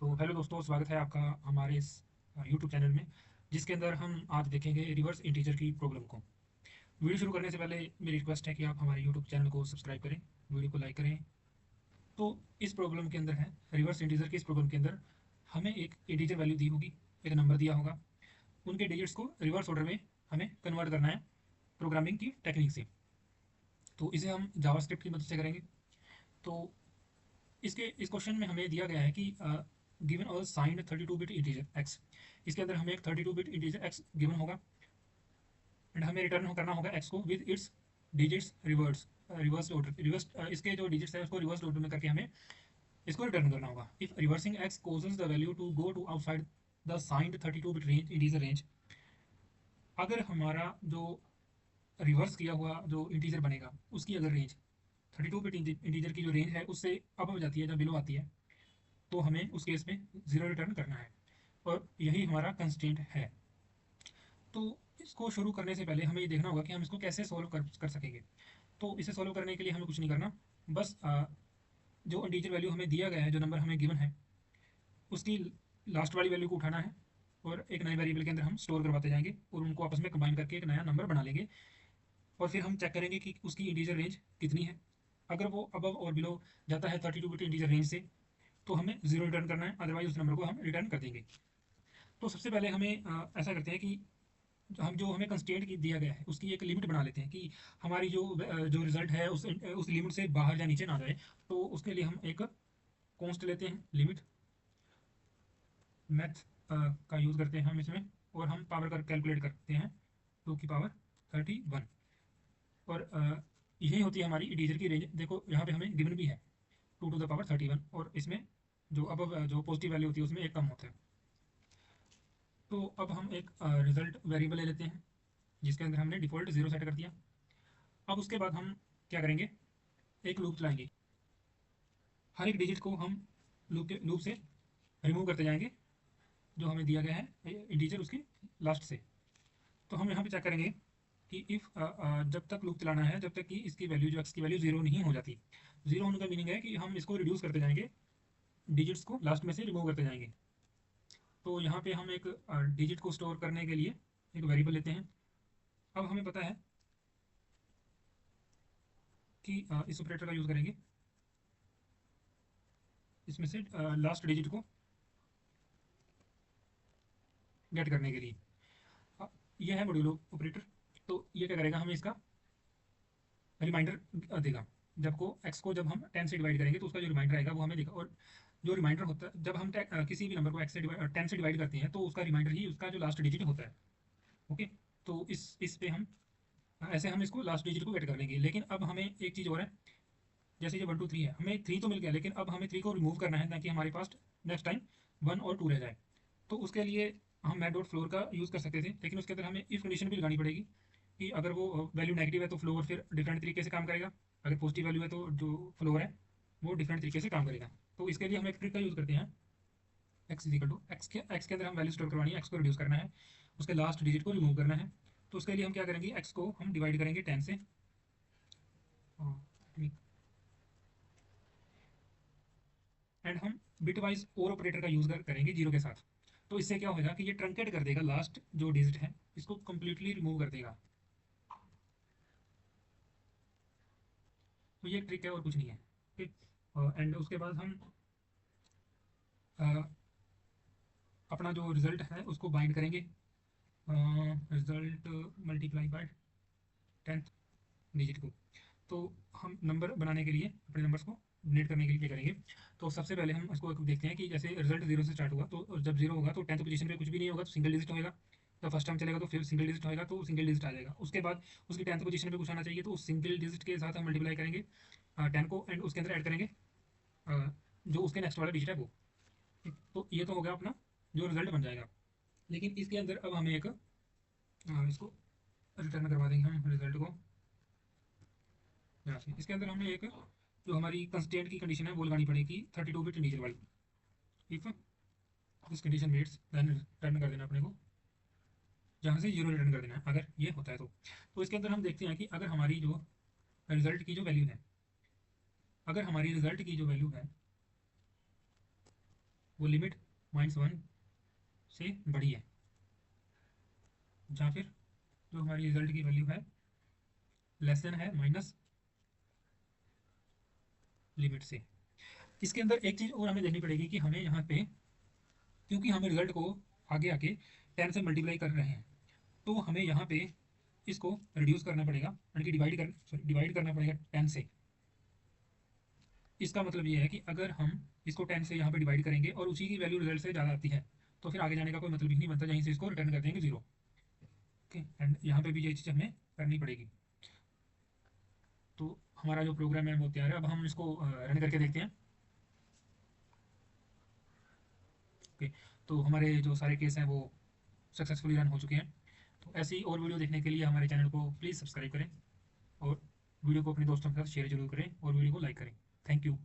तो हेलो दोस्तों, स्वागत है आपका हमारे इस यूट्यूब चैनल में, जिसके अंदर हम आज देखेंगे रिवर्स इंटीजर की प्रॉब्लम को। वीडियो शुरू करने से पहले मेरी रिक्वेस्ट है कि आप हमारे यूट्यूब चैनल को सब्सक्राइब करें, वीडियो को लाइक करें। तो इस प्रॉब्लम के अंदर है, रिवर्स इंटीजर की इस प्रॉब्लम के अंदर हमें एक इंटीजर वैल्यू दी होगी, एक नंबर दिया होगा, उनके डिजिट्स को रिवर्स ऑर्डर में हमें कन्वर्ट करना है प्रोग्रामिंग की टेक्निक से। तो इसे हम जावास्क्रिप्ट की मदद से करेंगे। तो इसके इस क्वेश्चन में हमें दिया गया है कि given a signed 32 bit integer x. इसके अंदर हमें एक 32 बिट इंटीजर एक्स गिवन होगा एंड हमें रिटर्न करना होगा एक्स को with its digits reverse order. Reverse इसके जो डिजिट्स है उसको रिवर्स ऑर्डर में करके हमें इसको रिटर्न करना होगा। If reversing x causes the value to go to outside the signed 32 bit range integer range, अगर हमारा जो रिवर्स किया हुआ जो इंटीजर बनेगा उसकी अगर रेंज 32 बिट इंटीजर की जो रेंज है उससे अप हो जाती है, जब बिलो आती है, तो हमें उस केस में जीरो रिटर्न करना है और यही हमारा कंस्ट्रेंट है। तो इसको शुरू करने से पहले हमें ये देखना होगा कि हम इसको कैसे सॉल्व कर सकेंगे। तो इसे सॉल्व करने के लिए हमें कुछ नहीं करना, बस जो इंटीजर वैल्यू हमें दिया गया है, जो नंबर हमें गिवन है, उसकी लास्ट वाली वैल्यू को उठाना है और एक नए वेरिएबल के अंदर हम स्टोर करवाते जाएंगे और उनको आपस में कंबाइन करके एक नया नंबर बना लेंगे। और फिर हम चेक करेंगे कि उसकी इंटीजर रेंज कितनी है। अगर वो अबव और बिलो जाता है 32 बिट इंटीजर रेंज से, तो हमें जीरो रिटर्न करना है, अदरवाइज उस नंबर को हम रिटर्न कर देंगे। तो सबसे पहले हमें ऐसा करते हैं कि हम जो हमें कंस्ट्रेंट की दिया गया है उसकी एक लिमिट बना लेते हैं कि हमारी जो रिजल्ट है उस लिमिट से बाहर या नीचे ना जाए। तो उसके लिए हम एक कॉन्स्ट लेते हैं, लिमिट मैथ का यूज़ करते हैं हम इसमें, और हम पावर कर कैलकुलेट करते हैं 2 की पावर 31। और यही होती है हमारी इंटीजर की रेंज। देखो यहाँ पे हमें गिवन भी है 2 to the power 31, और इसमें जो अब जो पॉजिटिव वैल्यू होती है उसमें एक कम होता है। तो अब हम एक रिजल्ट वेरिएबल ले लेते हैं जिसके अंदर हमने डिफ़ॉल्ट जीरो सेट कर दिया। अब उसके बाद हम क्या करेंगे, एक लूप चलाएंगे। हर एक डिजिट को हम लूप से रिमूव करते जाएंगे जो हमें दिया गया है इंटीजर उसके लास्ट से। तो हम यहाँ पे चेक करेंगे कि इफ़ जब तक लूप चलाना है, जब तक कि इसकी वैल्यू जो एक्स की वैल्यू जीरो नहीं हो जाती। जीरो होने का मीनिंग है कि हम इसको रिड्यूस करते जाएंगे, डिजिट्स को लास्ट में से रिमूव करते जाएंगे। तो यहाँ पे हम एक डिजिट को स्टोर करने के लिए एक वेरिएबल लेते हैं। अब हमें पता है कि इस ऑपरेटर का यूज़ करेंगे इसमें से लास्ट डिजिट को गेट करने के लिए। ये है मॉड्यूलो ऑपरेटर। तो ये क्या करेगा, हमें इसका रिमाइंडर देगा। जब को एक्स को जब हम 10 से डिवाइड करेंगे तो उसका जो रिमाइंडर आएगा वो हमें देगा। और जो रिमाइंडर होता है जब हम किसी भी नंबर को एक्स से 10 से डिवाइड करते हैं तो उसका रिमाइंडर ही उसका जो लास्ट डिजिट होता है। ओके। तो इस पे हम ऐसे हम इसको लास्ट डिजिट को गेट कर लेंगे। लेकिन अब हमें एक चीज़ और है, जैसे ये 1 2 3 है, हमें 3 तो मिल गया, लेकिन अब हमें 3 को रिमूव करना है ताकि हमारे पास नेक्स्ट टाइम 1 और 2 रह जाए। तो उसके लिए हम मैट डॉट फ्लोर का यूज़ कर सकते थे, लेकिन उसके अंदर हमें इफ कंडीशन भी लगानी पड़ेगी कि अगर वो वैल्यू नेगेटिव है तो फ्लोर फिर डिफरेंट तरीके से काम करेगा, अगर पॉजिटिव वैल्यू है तो जो फ्लोर है वो डिफरेंट तरीके से काम करेगा। तो इसके लिए हम एक ट्रिक का यूज़ करते हैं, एक्स इजिकल टू एक्स के अंदर हम वैल्यू स्टोर करवानी है, एक्स को रिड्यूस करना है, उसके लास्ट डिजिट को रिमूव करना है। तो उसके लिए हम क्या करेंगे, एक्स को हम डिवाइड करेंगे 10 से, एंड हम बिटवाइज और ऑपरेटर का यूज़ करेंगे जीरो के साथ। तो इससे क्या होगा कि ये ट्रंकेट कर देगा लास्ट जो डिजिट है, इसको कंप्लीटली रिमूव कर देगा। तो ये एक ट्रिक है और कुछ नहीं है। ठीक। एंड उसके बाद हम अ, अपना जो रिजल्ट है उसको बाइंड करेंगे, result multiply by 10th digit को। तो हम नंबर बनाने के लिए अपने नंबर्स को जनरेट करने के लिए क्या करेंगे, तो सबसे पहले हम इसको देखते हैं कि जैसे रिजल्ट जीरो से स्टार्ट हुआ, तो जब जीरो होगा तो 10th पोजीशन पे कुछ भी नहीं होगा तो सिंगल डिजिट होएगा। जब फर्स्ट टाइम चलेगा तो फिर सिंगल डिजिट होएगा तो सिंगल डिजिट आ जाएगा। उसके बाद उसकी 10th पोजीशन पे कुछ आना चाहिए, तो उस सिंगल डिजिट के साथ हम मल्टीप्लाई करेंगे 10 को, एंड उसके अंदर ऐड करेंगे जो उसके नेक्स्ट वाला डिजिट है वो। ठीक। तो ये तो हो गया अपना जो रिजल्ट बन जाएगा। लेकिन इसके अंदर अब हमें एक इसको रिटर्न करवा देंगे हम रिजल्ट को यहाँ से। इसके अंदर हमें एक जो हमारी कंस्टेंट की कंडीशन है वो लगानी पड़ेगी 32 बिट इंटीजर वाली। If this condition meets then return कर देना अपने को, जहाँ से जीरो रिटर्न कर देना है अगर ये होता है तो इसके अंदर हम देखते हैं कि अगर हमारी जो रिजल्ट की जो वैल्यू है, अगर हमारी रिजल्ट की जो वैल्यू है वो लिमिट -1 से बड़ी है, या फिर जो हमारी रिजल्ट की वैल्यू है लेस देन है माइनस लिमिट से। इसके अंदर एक चीज़ और हमें देखनी पड़ेगी कि हमें यहाँ पे, क्योंकि हम रिजल्ट को आगे आके 10 से मल्टीप्लाई कर रहे हैं, तो हमें यहाँ पे इसको रिड्यूस करना पड़ेगा, यानी कि डिवाइड करना पड़ेगा 10 से। इसका मतलब ये है कि अगर हम इसको 10 से यहाँ पे डिवाइड करेंगे और उसी की वैल्यू रिजल्ट से ज़्यादा आती है, तो फिर आगे जाने का कोई मतलब ही नहीं बनता, यहीं से इसको रिटर्न कर देंगे 0। ओके, एंड यहाँ पे भी ये चीज़ हमें करनी पड़ेगी। तो हमारा जो प्रोग्राम है वो तैयार है, अब हम इसको रन करके देखते हैं। ओके, तो हमारे जो सारे केस हैं वो सक्सेसफुली रन हो चुके हैं। तो ऐसी और वीडियो देखने के लिए हमारे चैनल को प्लीज़ सब्सक्राइब करें, और वीडियो को अपने दोस्तों के साथ शेयर जरूर करें, और वीडियो को लाइक करें। Thank you.